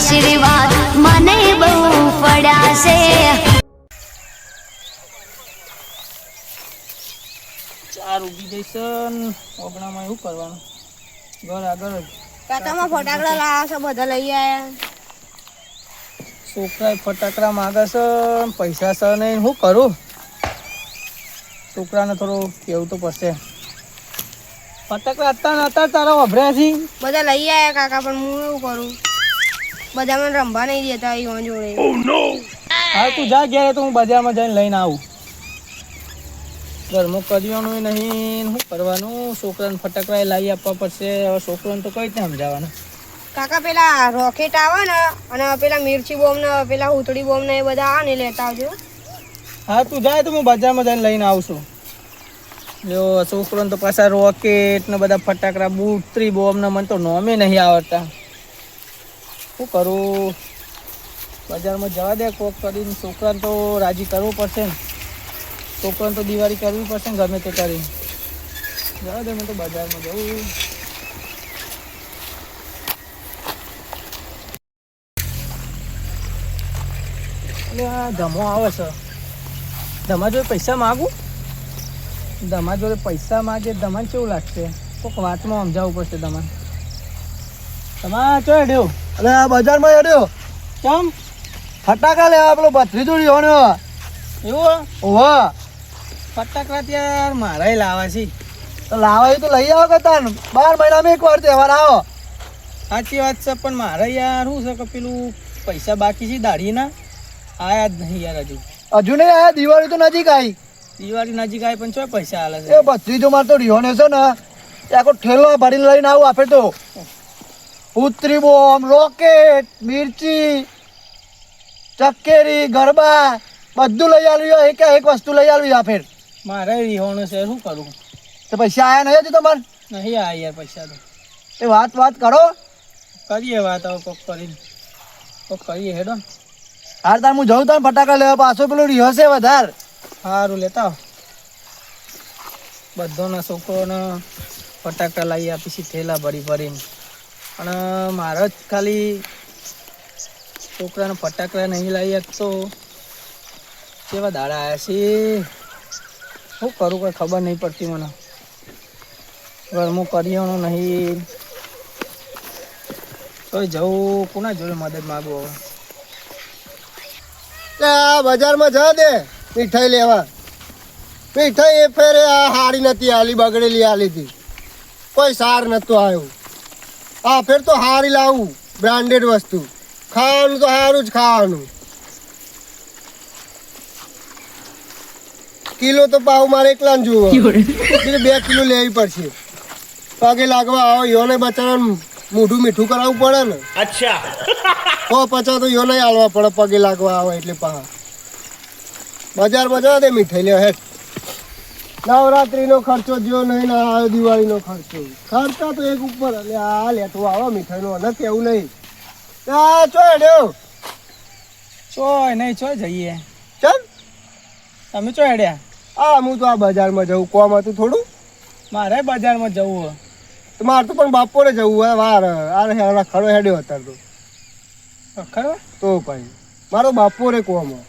આશીર્વાદ મને બહુ પડ્યા છે. ચાર ઉગી જઈશ ઓગણામાં એવું કરવાનું ઘર આગળ જ કાકામાં ફટાકડા લાવ્યા છે બધા લઈ આયા. છોકરા ફટાકડા માગે છે પૈસા છે નહીં શું કરું છોકરાને થોડું કેવું તો પડશે. ફટાકડા અત્યારે તારા વભર્યા છે બધા લઈ આયા કાકા પણ હું એવું કરું બધા મને રમવા નહીં દેતા ઈવન જોડે. હા તું જા ઘેર તો હું બજારમાં જઈને લઈને આવું. ઘરમાં કરવાનું નહીં શું કરવાનું છોકરાને ફટાકડા લાવી આપવા પડશે. હવે છોકરાને તો કઈ રીતે સમજાવવાનું. કાકા પેલા રોકેટ આવે ને અને પેલા મિર્ચી બોમ્બ ને પેલા ઉતળી બોમ્બ ને એ બધા આવે ને લેતા આવજો. હા તું જાય તો હું બજારમાં જઈને લઈને આવું છું. જો છોકરાને તો પાછા રોકેટ ને બધા ફટાકડા બુટરી બોમ્બ ને મને તો નોમે નહીં આવડતા. શું કરું બજારમાં જવા દે કોક કરીને છોકરાને તો રાજી કરવું પડશે ને. છોકરાને તો દિવાળી કરવી પડશે ને ગમે તે કરીને. જવા દે મને તો બજારમાં જવું. એટલે આ ધમો આવે છે. ધમા જોડે પૈસા માગું. ધમા જોડે પૈસા માગે ધમાને કેવું લાગશે કોઈક વાતમાં સમજાવવું પડશે ધમાને. ધમા ચો હેડ્યો અલે આ બજારમાં હેડ્યો કેમ ફટાકા લેવા પેલો ભત્રીજો રહ્યો એવું ઓવા ફટાકડા ત્યાં મારાય લાવા છે. તો લાવા તો લઈ આવો કે તાન 12 મહિનામાં એકવાર તહેવાર આવો. સાચી વાત છે પણ મારે યાર શું છે કે પેલું પૈસા બાકી છે દાઢીના આયા જ નહીં યાર હજુ. હજુ નહીં આયા દિવાળી તો નજીક આવી. દિવાળી નજીક આવી પણ ચોય પૈસા હાલે છે. એ ભત્રીજો માર તો રહ્યો ને છે ને એ આખો ઠેલો ભરીને લઈને આવું આપે તો ઉતરી બોમ્બ રોકેટ મિર્ચી ચક્કેરી ગરબા બધું લઈ આવ્યું. એક વસ્તુ લઈ આવી આપે. મારે રીહોણું છે શું કરું. તો પૈસા આયા નહીં હજુ તમારે? નહીં આ યાર પૈસા તો એ વાત કરો. કરીએ વાત હવે કોક કરીને કોક કરીએ હેડો. હાર તાર હું જઉં તાર ફટાકા લેવા પાછો પેલું રહ્યો છે વધારે. સારું લેતા બધોના છોકરોને ફટાકડા લાવી આપીશ થેલા ભરી ભરીને. અને મારે જ ખાલી છોકરાને ફટાકડા નહીં લાવી આપતો કેવા દાડા આવ્યા છે. શું કરું કંઈ ખબર નહીં પડતી મને. ઘરમાં કરિયાણું નહીં તો જવું કોના જોડે મદદ માગવું હવે. બજારમાં જા દે મીઠાઈ લેવા. મીઠાઈ એ ફેરે આ હારી નથી આલી બગડેલી આલી હતી કોઈ સાર નતું આવ્યું. આ ફેર તો હારી લાવું બ્રાન્ડેડ વસ્તુ. ખાવાનું તો સારું જ ખાવાનું. કિલો તો પાવ મારે એકલા ને જુઓ 2 કિલો લેવી પડશે. પગે લાગવા આવો યોને બચારાને મોઢું મીઠું કરાવવું પડે ને. અચ્છા 50 તો યોને હાલવા પડે પગે લાગવા આવે એટલે પા બજારમાં જવા દે મીઠાઈ લેવા હેઠ. નવરાત્રીનો ખર્ચો જો નહીં ને આ દિવાળીનો ખર્ચો ખર્ચા તો એક ઉપર એટલે આ લેતો આવો મીઠાઈનો ન કેવું નહીં. આ ચો હેડ્યો ચોય નહીં ચોય જઈએ. ચલ તમે ચો હેડ્યા? આ હું તો આ બજારમાં જવું કોમ હતું થોડું. મારે બજારમાં જવું તો મારે તો પણ બપોરે જવું હોય વાર. આ ખડો હેડ્યો અત્યારે તો ખરો તો ભાઈ મારો બપોરે કોમ હોય.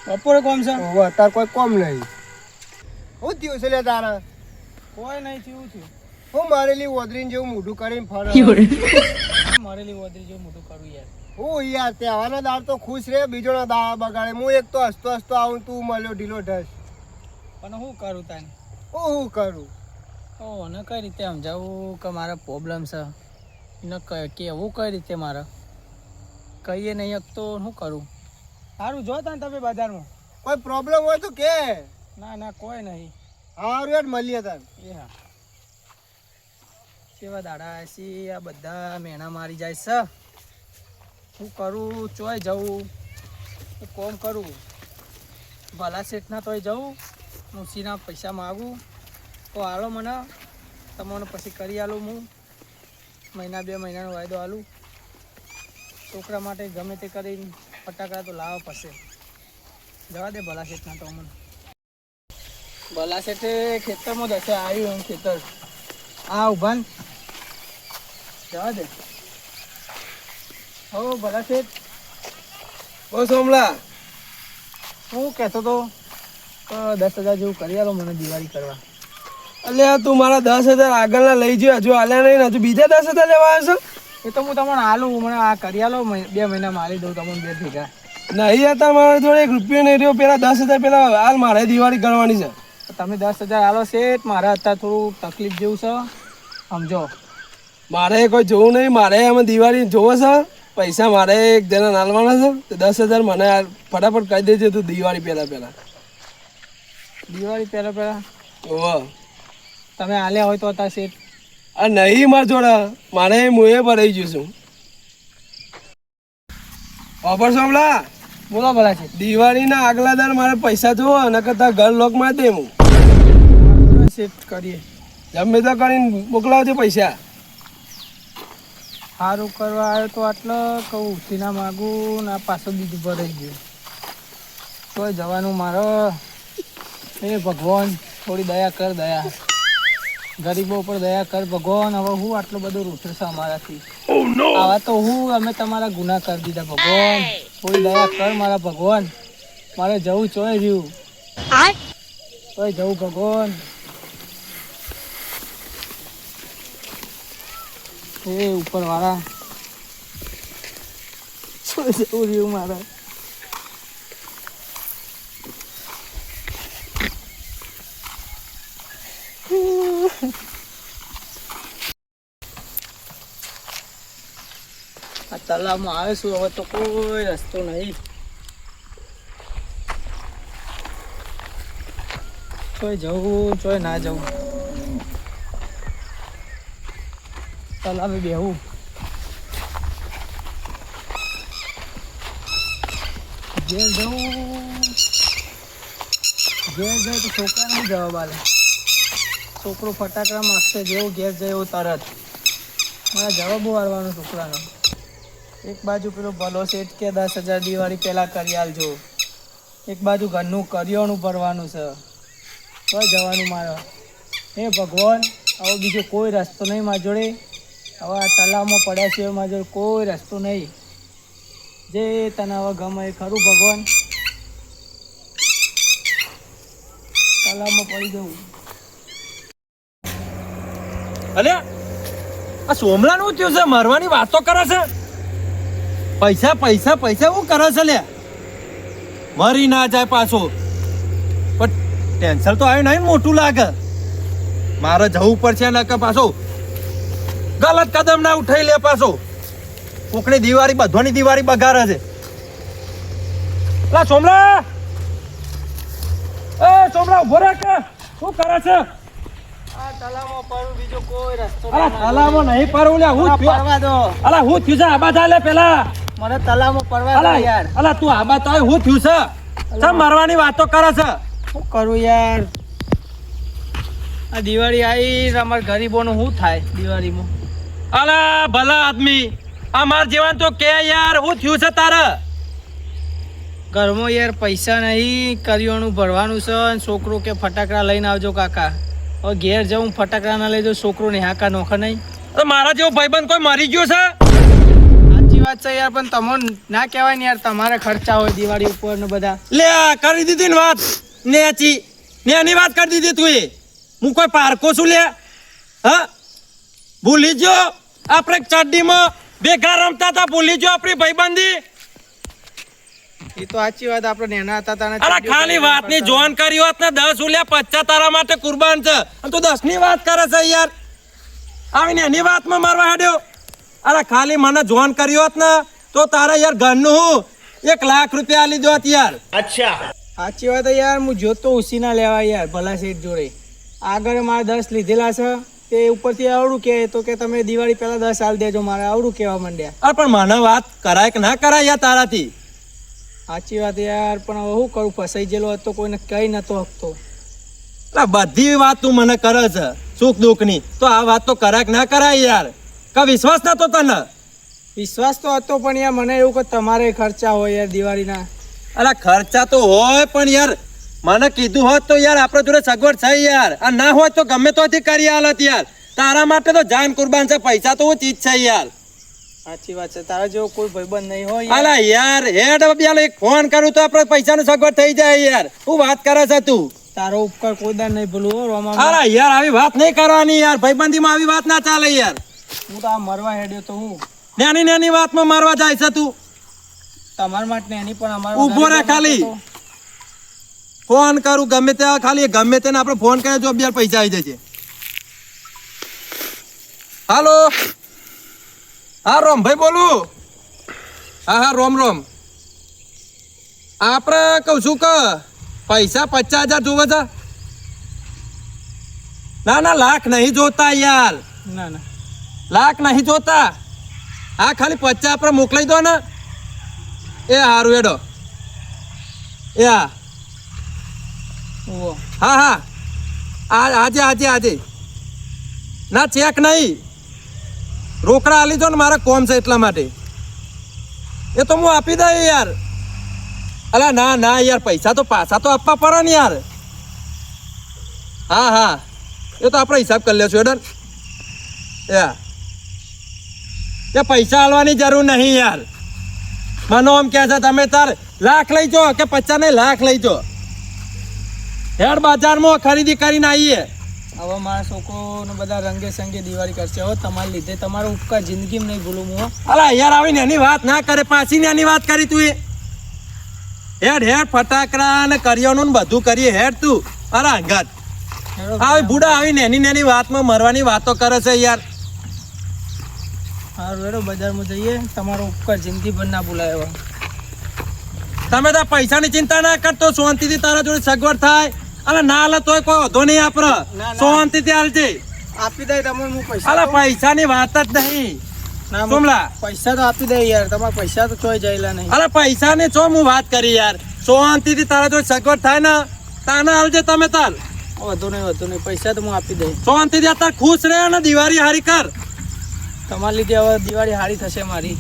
બપોરે કોમ છે? અત્યારે કોઈ કોમ નહીં. શું થયું છે લે તારા? કોઈ નહીં થયું થયું. હું મારેલી ઓદરીને જેવું મોઢું કરીને ફરે. મરેલી વોદરી જેવું મોટું કરું યાર. હું યાર તહેવારનો દાળ તો ખુશ રહે બીજોનો દાળ બગાડે. હું એક તો હસતો આવું તું મળ્યો ઢીલો ઢસ. પણ શું કરું તાને હું કરું ને કઈ રીતે સમજાવું કે મારા પ્રોબ્લેમ છે ને કેવું કઈ રીતે મારે કહીએ નહીં તો શું કરું. સારું જો તાને તમે બજારમાં કોઈ પ્રોબ્લેમ હોય તો કે. ના ના કોઈ નહીં. સારું યાર મળીએ તાર. એ હા કેવા દાડા છે આ બધા મેણા મારી જાય છે. શું કરું ચોય જવું કોમ કરું ભલા શેઠના તોય જવું મુસીના પૈસા માગું તો હાલો મને તમને પછી કરી આલું. હું મહિના 2 મહિનાનો વાયદો આલું. છોકરા માટે ગમે તે કરીને ફટાકડા તો લાવવા પડશે. જવા દે ભલા શેઠના તો મને. ભલા શેઠે ખેતરમાં જશે આવ્યું ખેતર આ ઉભાન જવા દે. હો ભલા શેઠ. બસ સોમલા હું કહેતો તો 10,000 જેવું કરી આલો મને દિવાળી કરવા. અલ્યા તું મારા 10,000 આગળના લઈ ગયો, હજુ આલ્યા નહીં ને હજુ બીજા 10,000 લેવા આવ્યો એ તો હું તમને આલું, મને આ કરી આલો, 2 મહિના મારી દઉં તમને 2 ભેગા. છો? નહીં હતા મારા જોડે 1 રૂપિયો નહીં રહ્યો. પેલા 10,000 પેલા હાલ મારે દિવાળી કરવાની છે. તો તમે 10,000 આલો શેઠ, મારે અત્યારે થોડું તકલીફ જેવું છે, સમજો. મારે કોઈ જોવું નહીં, મારે અમે દિવાળી જોવો છે. પૈસા મારે એક જણા નાલવાના છે. તો 10,000 મને ફટાફટ કહી દેજે તું દિવાળી પહેલા. દિવાળી પહેલા ઓહો તમે આલ્યા હોય તો અત્યારે શેઠ. આ નહીં મારા જોડે, મારે મુએ ભરાઈ ગયું છું. ઓફર સોમલા બોલો ભલા શેઠ. દિવાળીના આગલા દર મારે પૈસા જોવો, નકર તાર ઘર લોક માં દે હું. શેઠ કરીએ. ગમે તો કરીને મોકલાવજો પૈસા. સારું કરવા આવ્યો તો આટલો કહું ઉઠીના માગું ને આ પાછો બીજું ભરાઈ ગયું. તો જવાનું મારો. એ ભગવાન થોડી દયા કર, દયા ગરીબો ઉપર દયા કર ભગવાન. હવે હું આટલું બધું રૂઠે છે અમારાથી. આવા તો અમે તમારા ગુનાહ કરી દીધા ભગવાન. થોડી દયા કર મારા ભગવાન. મારે જવું ચોય રહ્યું, તોય જવું ભગવાન. એ ઉપર વાળા જવું રહ્યું મારે. આ તલાવમાં આવે છું, હવે તો કોઈ રસ્તો નહીં. ચોય જવું ચોય ના જવું. તલાવે બેહું. ઘેર જવું, ઘેર જાય તો છોકરા નહીં જવાબ આલે. છોકરો ફટાકડા માગશે, જેવું ઘેર જાય એવું તરત. મારા જવાબો વાળવાનો છોકરાનો. એક બાજુ પેલો ભલો શેઠ કે 10,000 દિવાળી પહેલાં કરી આલજો, એક બાજુ ઘરનું કરિયાણું ભરવાનું છે. તો જવાનું મારે. હે ભગવાન, હવે બીજો કોઈ રસ્તો નહીં મારી જોડે. હવે આ તલાવમાં પડ્યા છે મારી જોડે કોઈ રસ્તો નહીં. જે તને હવે ગમે એ ખરું ભગવાન. તલાવમાં પડી જવું. અલ્યા આ સોમલાનું થયું છે, મરવાની વાતો કરે છે. પૈસા પૈસા પૈસા શું કરે છે લ્યા? મરી ના જાય પાછો. પણ ટેન્શન તો આવ્યું નહીં, મોટું લાગે. મારે જવું પડશે ને કે પાછો ગલત કદમ ના ઉઠાઈ લે પાછો. કોકની દિવાળી બધોની દિવાળી બગાડે છે. લા સોમલા, એ સોમલા ઉભો રે કે શું કરે છે? આ તલાવમાં પડું, બીજો કોઈ રસ્તો અલા તલામાં નહીં પારવું લ્યા. હું થયું? પડવા દો. અલા હું થયું છે? આબા થાય લે પેલા. મને તલાવમાં પડવા દો અલા યાર. અલા તું આબા થાય, હું થયું છે? ચમ મરવાની વાતો કરે છે? શું કરું યાર? આ દિવાળી આવી, અમારા ગરીબોનું શું થાય દિવાળીમાં? અલા ભલા આદમી, અમાર જેવાન તો કે યાર હું થયું છે તારે? ઘરમાં યાર પૈસા નહીં, કરિયાણું ભરવાનું છે, અને છોકરો કે ફટાકડા લઈને આવજો કાકા. હવે ઘેર જાઉં ફટાકડા ના લઈ જાઉં, છોકરો ને હાકા નોખા નહીં. તો મારા જેવો ભાઈબંધ કોઈ મરી ગયો છે? સાચી વાત છે યાર, પણ તમને ના કહેવાય ને યાર, તમારે ખર્ચા હોય દિવાળી ઉપર ને બધા. લે કરી દીધી ને વાત નેચી નેની વાત કરી દીધી તું. એ હું કોઈ પારકો છું લે? હા ભૂલી જો આપણે ચડ્ડીમાં ભેગા રમતા હતા, ભૂલી જો આપણી ભાઈબંધી. એ તો સાચી વાત, આપણે નેના હતા તાને અરે ખાલી વાતની જોન કરી હોત ને 10 ઉલ્યા 50 તારા માટે કુરબાન છે, અને તું 10 ની વાત કરે છે યાર. આવીને એની વાતમાં મારવા હેડ્યો. અરે ખાલી મને જોન કરી હોત ને તો તારા યાર ઘરનું હું 1 લાખ રૂપિયા આલી દોત યાર. સાચી વાત યાર, હું જોતો ઉસી ના લેવા યાર ભલા શેઠ જોડે. આગળ મારે 10 લીધેલા છે, તે ઉપરથી આવડું કે તો કે તમે દિવાળી પહેલા 10 આલ દેજો. મારે આવડું કહેવા માંડ્યા. અરે પણ મને વાત કરાય કે ના કરાય યાર તારાથી? સાચી વાત યાર, પણ હવે શું કરું, ફસાઈ ગયેલો હતો, કોઈને કઈ નતો હકતો. બધી વાત તું મને કરે છે સુખ દુઃખ ની, તો આ વાત તો કરાય કે ના કરાય યાર? કા વિશ્વાસ નતો તને? વિશ્વાસ તો હતો, પણ યાર મને એવું કે તમારે ખર્ચા હોય યાર દિવાળીના. અલા ખર્ચા તો હોય, પણ યાર મને કીધું હોત તો યાર આપણે જોડે સગવડ છે યાર. આ ના હોય તો ગમે તોથી કરી હાલત યાર. તારા માટે તો જાન કુરબાન છે, પૈસા તો ચીજ છે યાર. સાચી વાત છે, તારા જેવો કોઈ ભાઈબંધ નહીં હોય યાર. અલા યાર હેડ બેલ એક ફોન કરું તો આપણે પૈસાનું સગવડ થઈ જાય યાર. શું વાત કરે છે તું? તારો ઉપકાર કોઈ દાડ નહીં ભૂલું હો રોમા. અરે યાર આવી વાત નહીં કરવાની યાર, ભાઈબંધીમાં આવી વાત ના ચાલે યાર. હું તો આ મરવા હેડ્યો તો હું નાની નાની વાતમાં મારવા જાય છે તું. તમારા માટે એની પણ અમારા ઊભો રહે ખાલી. ફોન કરું ગમે ત્યાં, ખાલી ગમે તેને આપણે ફોન કરે જો બે પૈસા આવી જશે. હાલો, હા રોમભાઈ બોલું. હા હા રોમ રોમ. આપણે કહું છું કે પૈસા 50,000 જોવે છે? ના ના લાખ નહીં જોતા યાર, ના ના લાખ નહીં જોતા. હા ખાલી 50 આપણે મોકલાઈ દો ને. એ હારું એડો. એ હા ઓહો. હા હા આજે આજે આજે ના ચેક નહીં, રોકડા આલી દો ને, મારા કોમ છે એટલા માટે. એ તો હું આપી દઉં યાર. અલા ના ના યાર પૈસા તો પાછા તો આપવા પડે ને યાર. હા હા એ તો આપણે હિસાબ કરી લેશું એડન. એ પૈસા આલવાની જરૂર નહીં યાર. મને આમ કહે છે તમે તાર લાખ લઈ જો કે 50 નહીં લાખ લઈ જો. હેડ બજારમાં ખરીદી કરીને આવીએ. હવે મારા છોકરો બધા રંગે સંગે દિવાળી કરશે. હવે તમારા લીધે તમારો ઉપકાર જિંદગીમાં નહીં ભૂલું હું. અલા યાર આવીને એની વાત ના કરે, પાછી એની વાત કરી તું. એ હેડ હેડ ફટાકડા ને કરિયાણું ને બધું કરીએ હેડ તું. અરે અંગત આવી બુડા આવીને એની નેની વાતમાં મરવાની વાતો કરે છે યાર. હારું હેડો બજારમાં જઈએ, તમારો ઉપકાર જિંદગીભર ના ભૂલાય. હવે તમે તો પૈસાની ચિંતા ના કરતો, શાંતિથી તારા જોડે સગવડ થાય. અને ના હાલે તોય કોઈ વધો નહીં આપણે, શાંતિથી હાલજે. આપી દે તમને હું પૈસા. અલા પૈસાની વાત જ નહીં ના સોમલા. પૈસા તો આપી દે યાર, તમારા પૈસા તો ચોઈ જાયેલા નહીં. અરે પૈસાની છો હું વાત કરી યાર. શાંતિથી તારા જોડે સગવડ થાય ને તાને હાલજે તમે તાર. વધુ નહીં પૈસા તો હું આપી દઈ. શાંતિથી અત્યારે ખુશ રહે ને દિવાળી હારી કર. તમારા લીધે હવે દિવાળી હારી થશે મારી.